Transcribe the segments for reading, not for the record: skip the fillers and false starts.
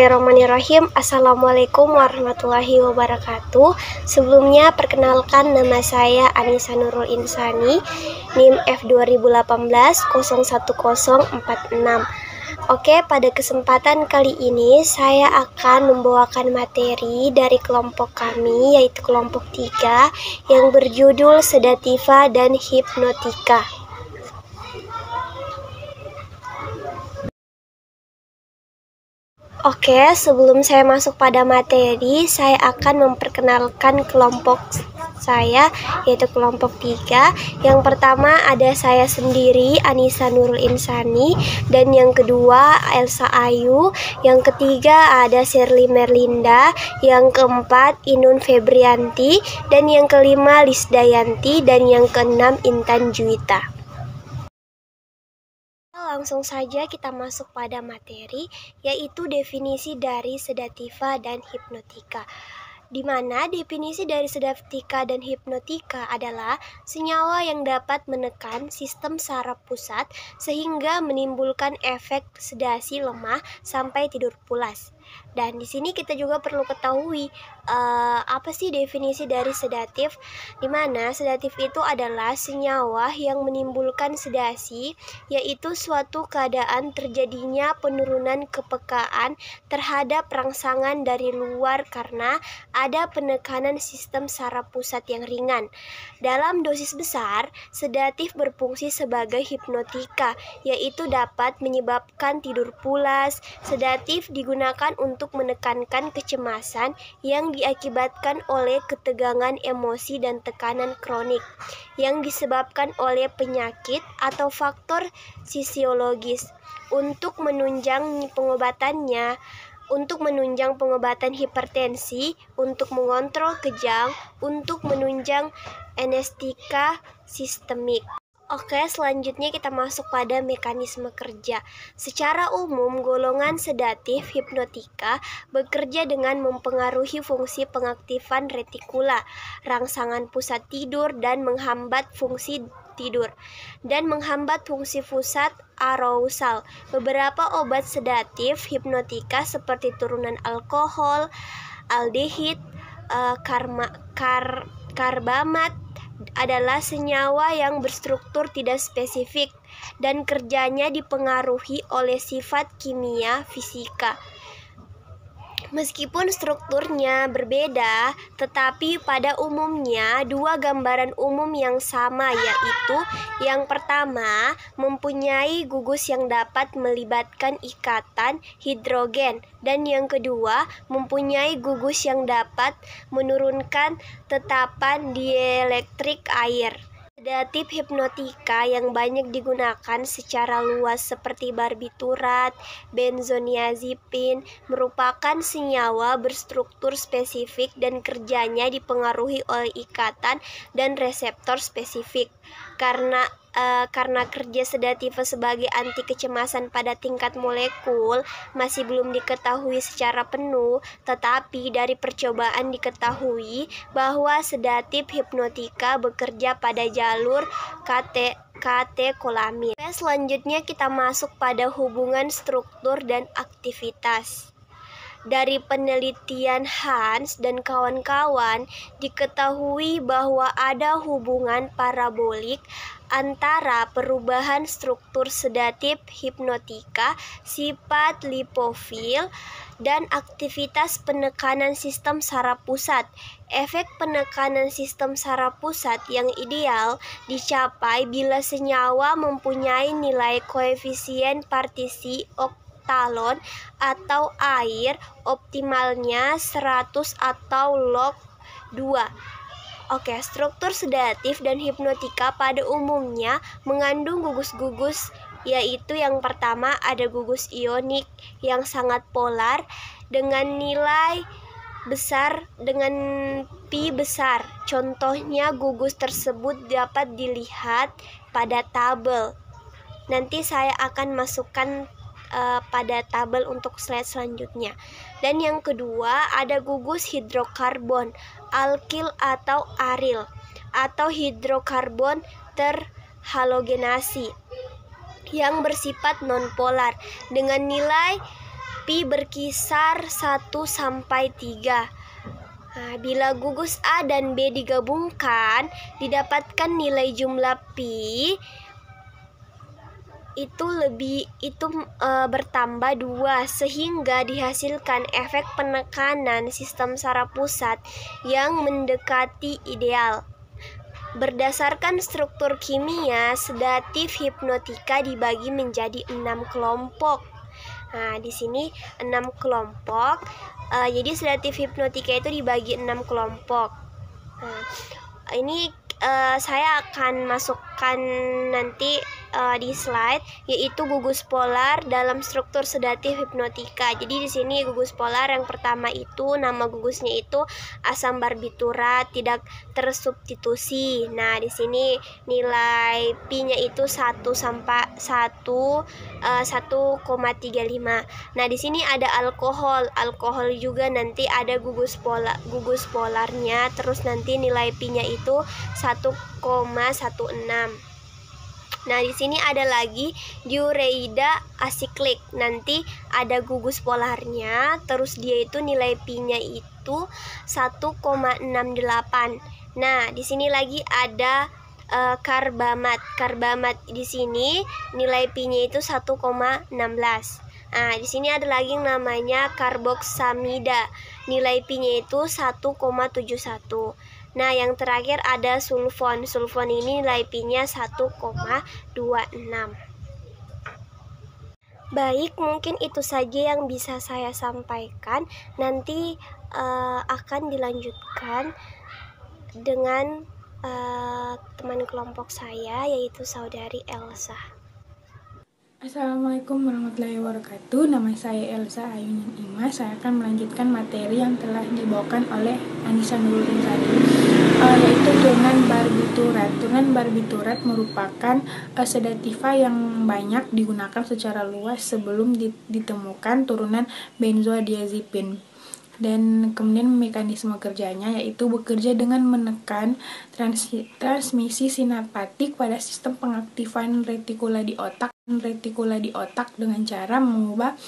Bismillahirrahmanirrahim. Assalamualaikum warahmatullahi wabarakatuh. Sebelumnya perkenalkan, nama saya Anissa Nurul Insani, NIM F2018-01046. Oke, pada kesempatan kali ini saya akan membawakan materi dari kelompok kami, yaitu kelompok 3 yang berjudul Sedativa dan Hipnotika. Oke, sebelum saya masuk pada materi, saya akan memperkenalkan kelompok saya, yaitu kelompok 3. Yang pertama ada saya sendiri, Anissa Nurul Insani, dan yang kedua Elsa Ayu, yang ketiga ada Shirley Merlinda, yang keempat Inun Febrianti, dan yang kelima Lisdayanti, dan yang keenam Intan Juwita. Langsung saja kita masuk pada materi, yaitu definisi dari sedativa dan hipnotika. Di mana definisi dari sedativa dan hipnotika adalah senyawa yang dapat menekan sistem saraf pusat sehingga menimbulkan efek sedasi lemah sampai tidur pulas. Dan di sini kita juga perlu ketahui apa sih definisi dari sedatif? Di mana sedatif itu adalah senyawa yang menimbulkan sedasi, yaitu suatu keadaan terjadinya penurunan kepekaan terhadap rangsangan dari luar karena ada penekanan sistem saraf pusat yang ringan. Dalam dosis besar, sedatif berfungsi sebagai hipnotika, yaitu dapat menyebabkan tidur pulas. Sedatif digunakan untuk menekankan kecemasan yang diakibatkan oleh ketegangan emosi dan tekanan kronik yang disebabkan oleh penyakit atau faktor fisiologis. Untuk menunjang pengobatan hipertensi, untuk mengontrol kejang, untuk menunjang anestetika sistemik. Oke, selanjutnya kita masuk pada mekanisme kerja. Secara umum, golongan sedatif hipnotika bekerja dengan mempengaruhi fungsi pengaktifan retikula, rangsangan pusat tidur, dan menghambat fungsi tidur, dan menghambat fungsi pusat arousal. Beberapa obat sedatif hipnotika seperti turunan alkohol, aldehid, karbamat, adalah senyawa yang berstruktur tidak spesifik dan kerjanya dipengaruhi oleh sifat kimia fisika. Meskipun strukturnya berbeda, tetapi pada umumnya dua gambaran umum yang sama, yaitu yang pertama mempunyai gugus yang dapat melibatkan ikatan hidrogen, dan yang kedua mempunyai gugus yang dapat menurunkan tetapan dielektrik air. Sedatif hipnotika yang banyak digunakan secara luas seperti barbiturat, benzodiazepin merupakan senyawa berstruktur spesifik dan kerjanya dipengaruhi oleh ikatan dan reseptor spesifik. Karena kerja sedativa sebagai anti kecemasan pada tingkat molekul masih belum diketahui secara penuh, tetapi dari percobaan diketahui bahwa sedatif hipnotika bekerja pada jalur katekolamin. Selanjutnya kita masuk pada hubungan struktur dan aktivitas. Dari penelitian Hans dan kawan-kawan diketahui bahwa ada hubungan parabolik antara perubahan struktur sedatif hipnotika, sifat lipofil, dan aktivitas penekanan sistem saraf pusat. Efek penekanan sistem saraf pusat yang ideal dicapai bila senyawa mempunyai nilai koefisien partisi oktalon atau air optimalnya 100 atau log 2. Oke, struktur sedatif dan hipnotika pada umumnya mengandung gugus-gugus, yaitu yang pertama ada gugus ionik yang sangat polar dengan nilai besar dengan pi besar. Contohnya gugus tersebut dapat dilihat pada tabel. Nanti saya akan masukkan pada tabel untuk slide selanjutnya. Dan yang kedua ada gugus hidrokarbon, alkil atau aril, atau hidrokarbon terhalogenasi yang bersifat nonpolar dengan nilai Pi berkisar 1 sampai 3. Nah, bila gugus A dan B digabungkan, didapatkan nilai jumlah Pi itu bertambah 2, sehingga dihasilkan efek penekanan sistem saraf pusat yang mendekati ideal. Berdasarkan struktur kimia, sedatif hipnotika dibagi menjadi 6 kelompok. Nah, di sini 6 kelompok. Jadi sedatif hipnotika itu dibagi 6 kelompok. Nah, ini saya akan masukkan nanti di slide, yaitu gugus polar dalam struktur sedatif hipnotika. Jadi di sini gugus polar yang pertama itu nama gugusnya itu asam barbiturat tidak tersubstitusi. Nah, di sini nilai Pi-nya itu 1 sampai 1,35. Nah, di sini ada alkohol. Alkohol juga nanti ada gugus polarnya, terus nanti nilai Pi-nya itu 1,16. Nah, di sini ada lagi diureida asiklik. Nanti ada gugus polarnya, terus dia itu nilai Pi-nya itu 1,68. Nah, di sini lagi ada karbamat. Karbamat di sini nilai Pi-nya itu 1,16. Nah, di sini ada lagi yang namanya karboksamida. Nilai Pi-nya itu 1,71. Nah, yang terakhir ada sulfon. Sulfon ini nilai Pi-nya 1,26. Baik, mungkin itu saja yang bisa saya sampaikan. Nanti akan dilanjutkan dengan teman kelompok saya, yaitu saudari Elsa. Assalamualaikum warahmatullahi wabarakatuh. Nama saya Elsa Ayunin Ima. Saya akan melanjutkan materi yang telah dibawakan oleh Anissa Nurul Insani, yaitu turunan barbiturat. Turunan barbiturat merupakan sedativa yang banyak digunakan secara luas sebelum ditemukan turunan benzodiazepin. Dan kemudian mekanisme kerjanya yaitu bekerja dengan menekan transmisi sinapatik pada sistem pengaktifan retikula di otak dengan cara mengubah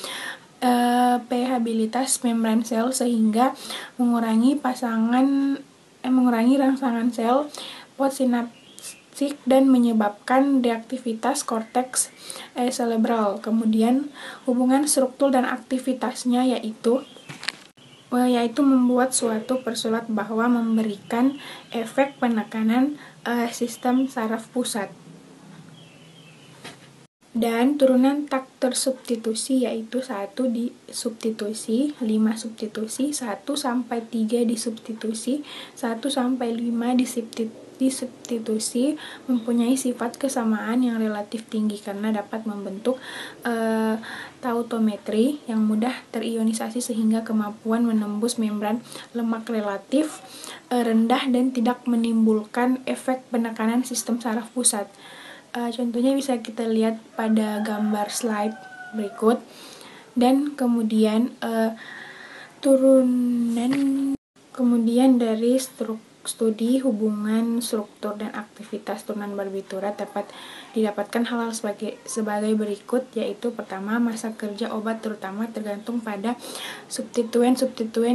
permeabilitas membran sel sehingga mengurangi rangsangan sel postsinaptik dan menyebabkan deaktivitas korteks cerebral. Kemudian hubungan struktur dan aktivitasnya yaitu membuat suatu persulat bahwa memberikan efek penekanan sistem saraf pusat. Dan turunan tak tersubstitusi yaitu 1 disubstitusi, 5 substitusi, 1 sampai 3 disubstitusi, 1 sampai 5 disubstitusi, mempunyai sifat kesamaan yang relatif tinggi karena dapat membentuk tautometri yang mudah terionisasi sehingga kemampuan menembus membran lemak relatif rendah dan tidak menimbulkan efek penekanan sistem saraf pusat. Contohnya bisa kita lihat pada gambar slide berikut. Dan kemudian dari studi hubungan struktur dan aktivitas turunan barbiturat dapat didapatkan hal-hal sebagai berikut, yaitu pertama, masa kerja obat terutama tergantung pada substituen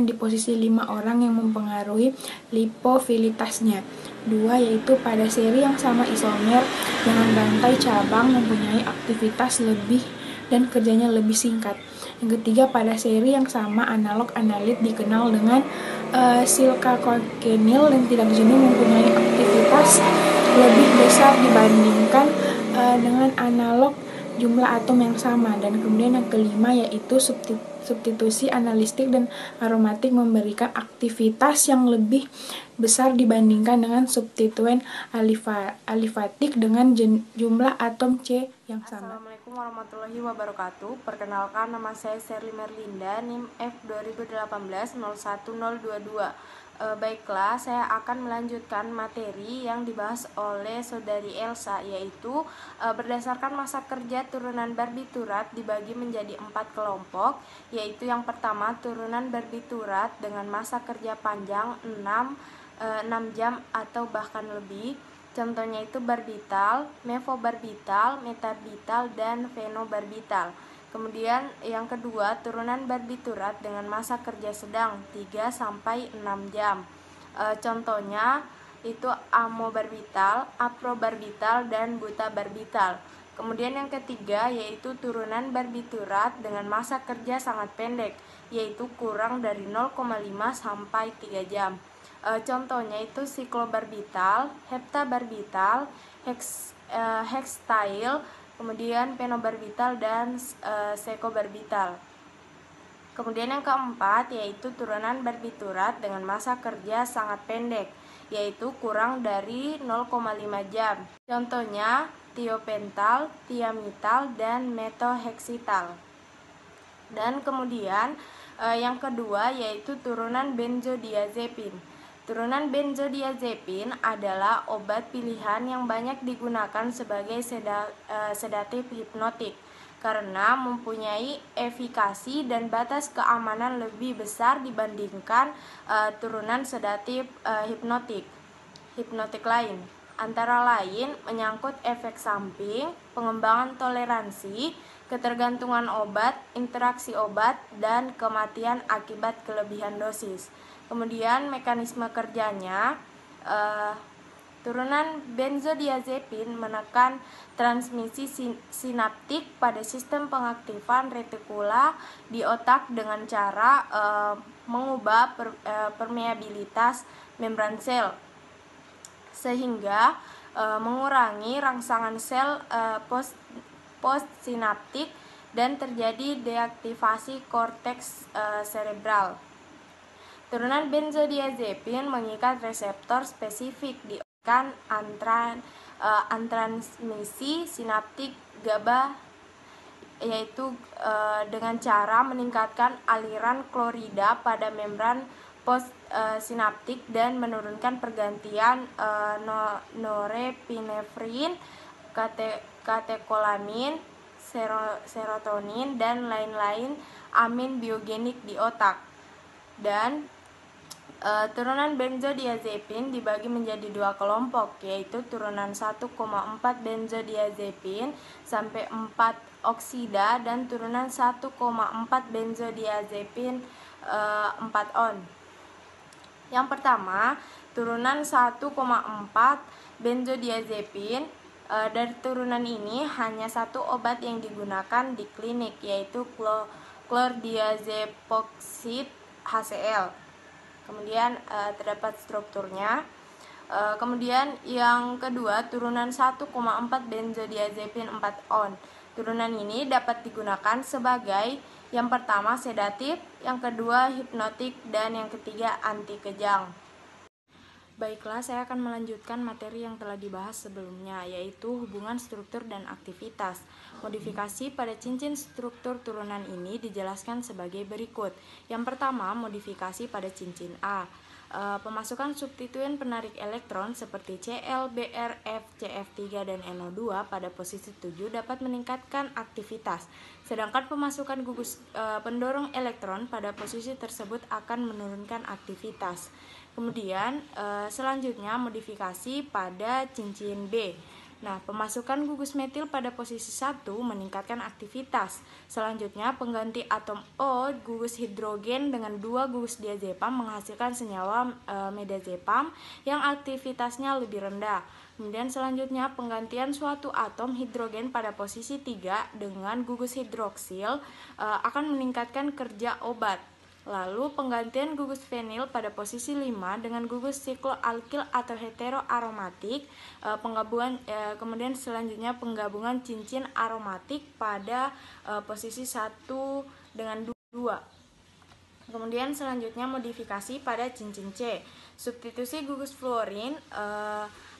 di posisi 5 orang yang mempengaruhi lipofilitasnya. 2, yaitu pada seri yang sama isomer dengan rantai cabang mempunyai aktivitas lebih dan kerjanya lebih singkat. Yang ketiga, pada seri yang sama analog analit dikenal dengan silkakokenil dan tidak jenuh mempunyai aktivitas lebih besar dibandingkan dengan analog jumlah atom yang sama. Dan kemudian yang kelima yaitu substitusi analistik dan aromatik memberikan aktivitas yang lebih besar dibandingkan dengan substituen alifatik dengan jumlah atom C yang sama. Assalamualaikum warahmatullahi wabarakatuh. Perkenalkan, nama saya Sherly Merlinda, NIM F 2018-01022. Baiklah, saya akan melanjutkan materi yang dibahas oleh saudari Elsa, yaitu berdasarkan masa kerja turunan barbiturat dibagi menjadi 4 kelompok, yaitu yang pertama turunan barbiturat dengan masa kerja panjang 6 jam atau bahkan lebih. Contohnya itu barbital, mefobarbital, metarbital, dan fenobarbital. Kemudian yang kedua, turunan barbiturat dengan massa kerja sedang 3-6 jam. Contohnya itu amobarbital, aprobarbital, dan butabarbital. Kemudian yang ketiga yaitu turunan barbiturat dengan massa kerja sangat pendek, yaitu kurang dari 0,5 sampai 3 jam. Contohnya itu siklobarbital, heptabarbital, hextile, kemudian penobarbital, dan sekobarbital. Kemudian yang keempat yaitu turunan barbiturat dengan massa kerja sangat pendek, yaitu kurang dari 0,5 jam. Contohnya tiopental, tiamital, dan metohexital. Dan kemudian yang kedua yaitu turunan benzodiazepin. Turunan benzodiazepin adalah obat pilihan yang banyak digunakan sebagai sedatif hipnotik karena mempunyai efikasi dan batas keamanan lebih besar dibandingkan turunan sedatif hipnotik lain. Antara lain menyangkut efek samping, pengembangan toleransi, ketergantungan obat, interaksi obat, dan kematian akibat kelebihan dosis. Kemudian mekanisme kerjanya, turunan benzodiazepin menekan transmisi sinaptik pada sistem pengaktifan retikula di otak dengan cara mengubah permeabilitas membran sel, sehingga mengurangi rangsangan sel postsinaptik dan terjadi deaktivasi korteks cerebral. Turunan benzodiazepin mengikat reseptor spesifik di organ antransmisi sinaptik GABA, yaitu dengan cara meningkatkan aliran klorida pada membran postsinaptik dan menurunkan pergantian norepinefrin, katekolamin, serotonin, dan lain-lain amin biogenik di otak. Dan turunan benzodiazepin dibagi menjadi dua kelompok, yaitu turunan 1,4 benzodiazepin sampai 4 oksida dan turunan 1,4 benzodiazepin 4 on. Yang pertama, turunan 1,4 benzodiazepin. Dari turunan ini hanya satu obat yang digunakan di klinik, yaitu chlordiazepoxide HCl. Kemudian terdapat strukturnya. Kemudian yang kedua, turunan 1,4 benzodiazepin 4 on. Turunan ini dapat digunakan sebagai yang pertama sedatif, yang kedua hipnotik, dan yang ketiga anti kejang. Baiklah, saya akan melanjutkan materi yang telah dibahas sebelumnya, yaitu hubungan struktur dan aktivitas. Modifikasi pada cincin struktur turunan ini dijelaskan sebagai berikut. Yang pertama, modifikasi pada cincin A. Pemasukan substituen penarik elektron seperti Cl, Br, F, Cf3, dan NO2 pada posisi 7 dapat meningkatkan aktivitas, sedangkan pemasukan gugus pendorong elektron pada posisi tersebut akan menurunkan aktivitas. Kemudian selanjutnya modifikasi pada cincin B. Nah, pemasukan gugus metil pada posisi 1 meningkatkan aktivitas. Selanjutnya pengganti atom O gugus hidrogen dengan 2 gugus diazepam menghasilkan senyawa medazepam yang aktivitasnya lebih rendah. Kemudian selanjutnya penggantian suatu atom hidrogen pada posisi 3 dengan gugus hidroksil akan meningkatkan kerja obat. Lalu penggantian gugus fenil pada posisi 5 dengan gugus sikloalkil atau heteroaromatik, kemudian selanjutnya penggabungan cincin aromatik pada posisi 1 dengan 2. Kemudian selanjutnya modifikasi pada cincin C. Substitusi gugus fluorin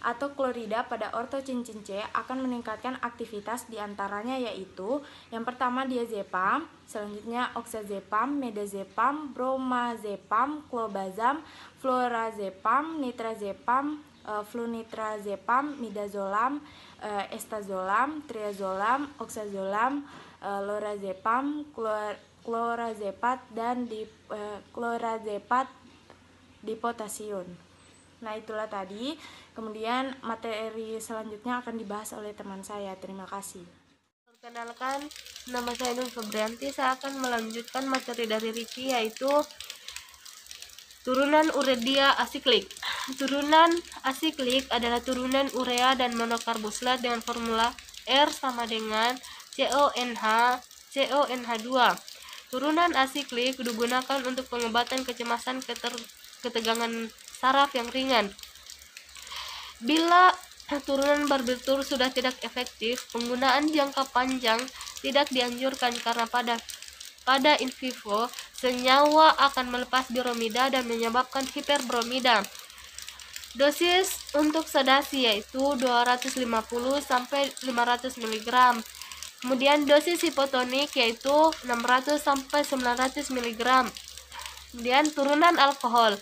atau klorida pada orto cincin C akan meningkatkan aktivitas diantaranya yaitu yang pertama diazepam, selanjutnya oxazepam, medazepam, bromazepam, clobazam, fluorazepam, nitrazepam, flunitrazepam, midazolam, estazolam, triazolam, oxazolam, lorazepam, klorazepat, dan klorazepat dipotasiun. Nah, itulah tadi. Kemudian materi selanjutnya akan dibahas oleh teman saya. Terima kasih. Perkenalkan, nama saya Nur Febrianti. Saya akan melanjutkan materi dari Riki, yaitu turunan urea asiklik. Turunan asiklik adalah turunan urea dan monokarbosat dengan formula R sama dengan CONH2. Turunan asiklik digunakan untuk pengobatan kecemasan ketegangan saraf yang ringan. Bila turunan barbitur sudah tidak efektif, penggunaan jangka panjang tidak dianjurkan karena pada in vivo senyawa akan melepas bromida dan menyebabkan hiperbromida. Dosis untuk sedasi yaitu 250 sampai 500 mg. Kemudian dosis hipotonik yaitu 600 sampai 900 mg. Kemudian turunan alkohol.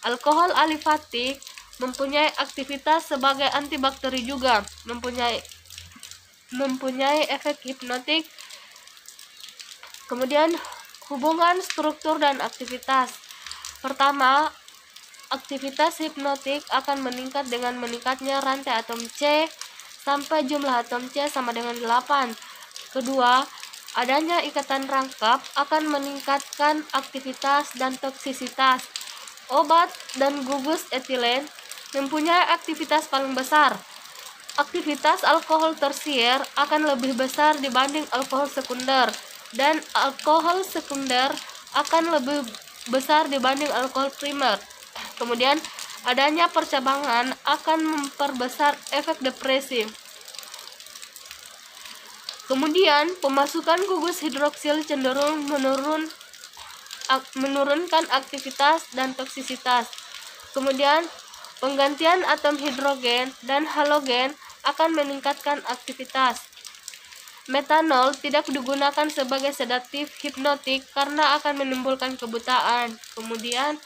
Alkohol alifatik mempunyai aktivitas sebagai antibakteri juga, mempunyai efek hipnotik. Kemudian hubungan struktur dan aktivitas. Pertama, aktivitas hipnotik akan meningkat dengan meningkatnya rantai atom C sampai jumlah atom C sama dengan 8. Kedua, adanya ikatan rangkap akan meningkatkan aktivitas dan toksisitas. Obat dan gugus etilen mempunyai aktivitas paling besar. Aktivitas alkohol tersier akan lebih besar dibanding alkohol sekunder, dan alkohol sekunder akan lebih besar dibanding alkohol primer. Kemudian, adanya percabangan akan memperbesar efek depresi. Kemudian, pemasukan gugus hidroksil cenderung menurunkan aktivitas dan toksisitas. Kemudian, penggantian atom hidrogen dan halogen akan meningkatkan aktivitas. Metanol tidak digunakan sebagai sedatif hipnotik karena akan menimbulkan kebutaan. Kemudian,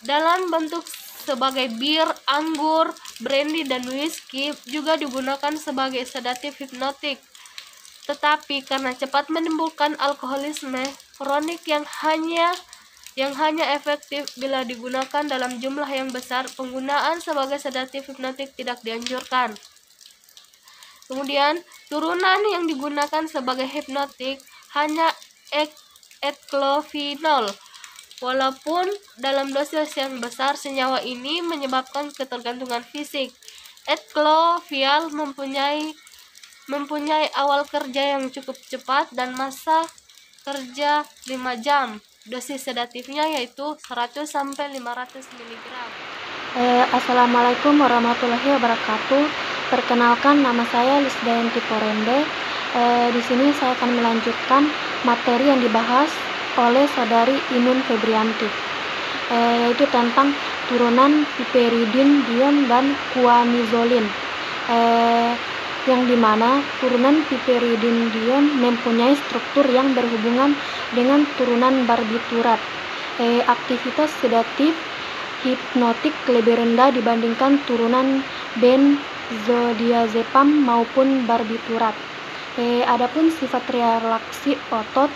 dalam bentuk sebagai bir, anggur, brandy, dan whisky juga digunakan sebagai sedatif hipnotik. Tetapi karena cepat menimbulkan alkoholisme kronik yang hanya efektif bila digunakan dalam jumlah yang besar, penggunaan sebagai sedatif hipnotik tidak dianjurkan. Kemudian, turunan yang digunakan sebagai hipnotik hanya etklofinol. Walaupun dalam dosis yang besar, senyawa ini menyebabkan ketergantungan fisik. Etklovial mempunyai awal kerja yang cukup cepat dan masa kerja 5 jam. Dosis sedatifnya yaitu 100 sampai 500 mg. Assalamualaikum warahmatullahi wabarakatuh. Perkenalkan, nama saya Lisdayanti Porende. Di sini saya akan melanjutkan materi yang dibahas oleh saudari Inun Febrianti, yaitu tentang turunan piperidin dion dan guanizolin, yang dimana turunan piperidin dion mempunyai struktur yang berhubungan dengan turunan barbiturat. Aktivitas sedatif hipnotik lebih rendah dibandingkan turunan benzodiazepam maupun barbiturat. Adapun sifat relaksi otot,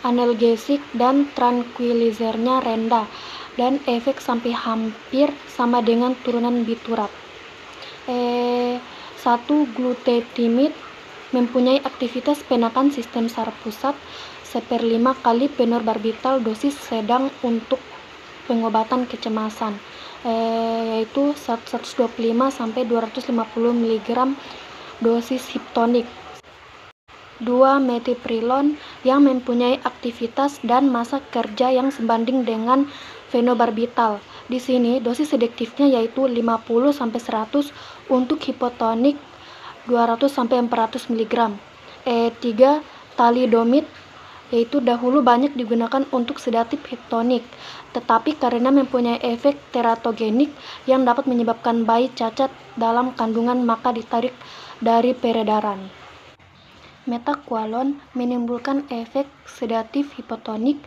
analgesik dan tranquilizernya rendah dan efek sampai hampir sama dengan turunan biturat. 1. Glutetimid mempunyai aktivitas penekan sistem saraf pusat 1/5 kali penorbarbital dosis sedang untuk pengobatan kecemasan, yaitu 125 sampai 250 mg dosis hiptonik. 2. Metiprilon yang mempunyai aktivitas dan masa kerja yang sebanding dengan fenobarbital. Di sini dosis sedektifnya yaitu 50 sampai 100 untuk hipotonik, 200 sampai 400 mg. 3. Thalidomid yaitu dahulu banyak digunakan untuk sedatif hiptonik, tetapi karena mempunyai efek teratogenik yang dapat menyebabkan bayi cacat dalam kandungan maka ditarik dari peredaran. Metaqualon menimbulkan efek sedatif hipotonik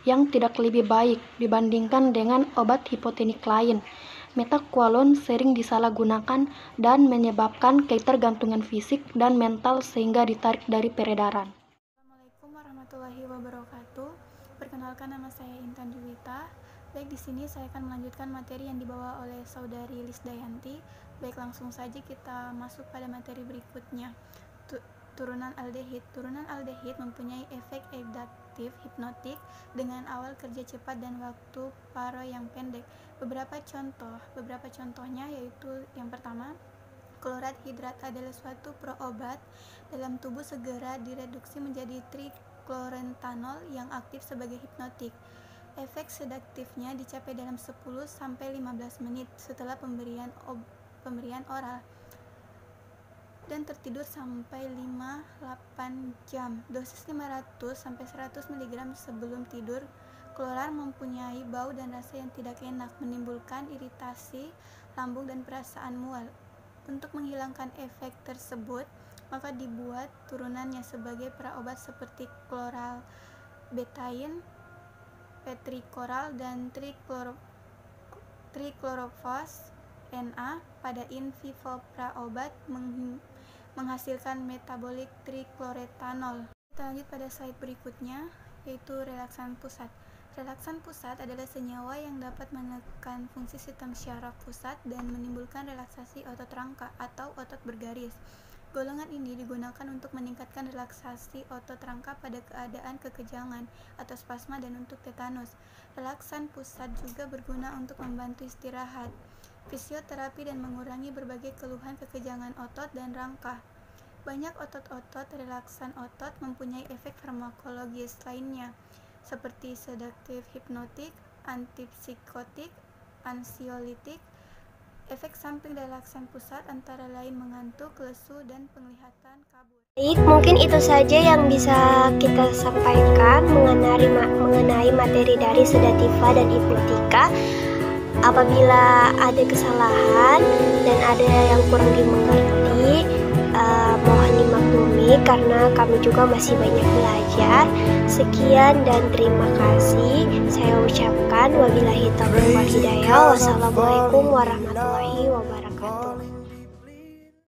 yang tidak lebih baik dibandingkan dengan obat hipotonik lain. Metaqualon sering disalahgunakan dan menyebabkan ketergantungan fisik dan mental sehingga ditarik dari peredaran. Assalamualaikum warahmatullahi wabarakatuh. Perkenalkan, nama saya Intan Juwita. Baik, di sini saya akan melanjutkan materi yang dibawa oleh saudari Lisdayanti. Baik, langsung saja kita masuk pada materi berikutnya. turunan aldehid. Turunan aldehid mempunyai efek eduktif hipnotik dengan awal kerja cepat dan waktu paro yang pendek. Beberapa contohnya yaitu yang pertama, klorat hidrat adalah suatu proobat dalam tubuh segera direduksi menjadi trikloretanol yang aktif sebagai hipnotik. Efek sedaktifnya dicapai dalam 10-15 menit setelah pemberian oral dan tertidur sampai 5-8 jam. Dosis 500-100 mg sebelum tidur. Klorar mempunyai bau dan rasa yang tidak enak, menimbulkan iritasi lambung dan perasaan mual. Untuk menghilangkan efek tersebut, maka dibuat turunannya sebagai praobat seperti kloral betain, petrikoral, dan triklorofos Na. Pada in vivo praobat menghasilkan metabolik trikloretanol. Kita lanjut pada slide berikutnya, yaitu relaksan pusat. Relaksan pusat adalah senyawa yang dapat menekan fungsi sistem syaraf pusat dan menimbulkan relaksasi otot rangka atau otot bergaris. Golongan ini digunakan untuk meningkatkan relaksasi otot rangka pada keadaan kekejangan atau spasma dan untuk tetanus. Relaksan pusat juga berguna untuk membantu istirahat, fisioterapi, dan mengurangi berbagai keluhan kekejangan otot dan rangka. Banyak otot-otot relaksan otot mempunyai efek farmakologis lainnya, seperti sedaktif hipnotik, antipsikotik, ansiolitik. Efek samping relaksan pusat antara lain mengantuk, lesu, dan penglihatan kabur. Baik, mungkin itu saja yang bisa kita sampaikan mengenai materi dari sedativa dan hipnotika. Apabila ada kesalahan dan ada yang kurang dimengerti, mohon dimaklumi karena kami juga masih banyak belajar. Sekian dan terima kasih. Saya ucapkan wabillahi taufiq wal hidayah. Wassalamualaikum warahmatullahi wabarakatuh.